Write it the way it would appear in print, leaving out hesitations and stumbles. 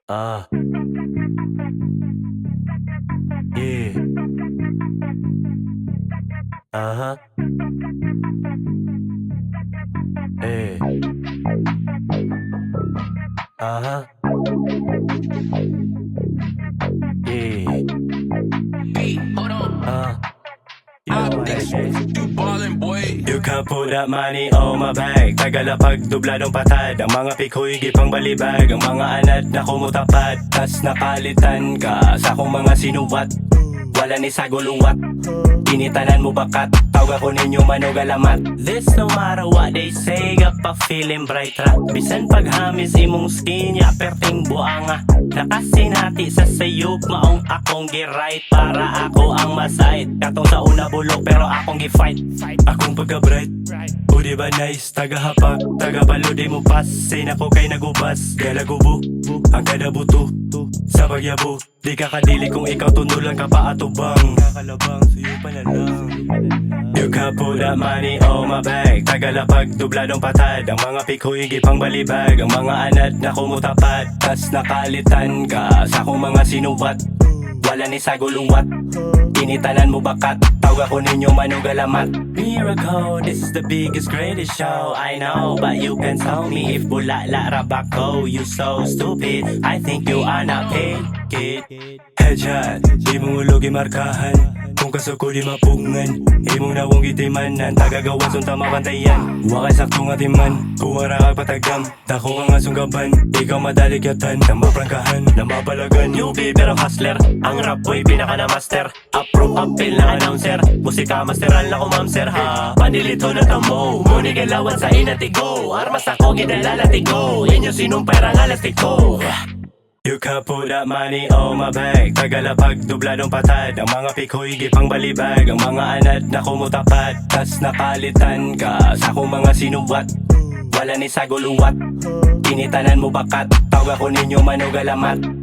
Ah, yeah. Aha. Eh. Aha. Yeah. Hold on. You know Up what next, it is. you ballin', boy. You can put that money on my bag. Tagalapag dubladong patad. Ang mga pikoy gipang balibag. Ang mga anad na kumutapad. Tas napalitan ka sa akong mga sinuwat. Wala ni sa guluwat. Tinitanan mo bakat. Tawag ako ninyo manugalamat. This no matter what they say. Gapa feeling bright ra. Bisan paghamis imong skin. Ya perting buanga. Nakasinati sa sayop. Maong akong gi-right. Para ako ang masait. Katong sa una bulok pero akong gi-fight. Akong pagka-bright. O diba nice? Taga-hapak. Taga-balo di mo pas. Sin ako kay nagubas. Galagubo. Ang kada buto. Sa pagyabo. Di ka kadili kung ikaw tundulan ka pa atubang. Kakalabang sa'yo pa na lang. You can put that money on my bag. Tagalapag dubladong patad. Ang mga pikoy gipang balibag. Ang mga anad na kumutapad. Tas nakalitan ka sa akong mga sinuwat. Wala ni sa guluwat. Tinitanan mo bakat. Tawag ako ninyo manugalamat. Miracle, this is the biggest greatest show I know, but you can tell me if bulala rabako. You so stupid, I think you are not paid, kid. Headshot, di mong ulogi markahan. Kung kasuko di mapungan, imong nawong gitimanan. Tagagawan sunta mabantayan. Wakay saktong atiman, kung arang patagam. Dako ang asunggaban, ikaw madali kyatan. Namaprangkahan, namapalagan. Newbie pero hustler, ang rap boy pinaka na master. Approve appeal na announcer, musika masteral na kumamser ha. Panilito na tamo, muni galawan sa inatigo. Armas ako gidalalatigo, inyo sinumpera nga lastiko. You can put that money on my bag. Tagalapag dubladong patad. Ang mga pikoy gipang balibag. Ang mga anad na kumutapad. Tas napalitan ka sa akong mga sinuwat. Wala ni sa guluwat. Tinitanan mo bakat. Tawag ako ninyo manugalamat.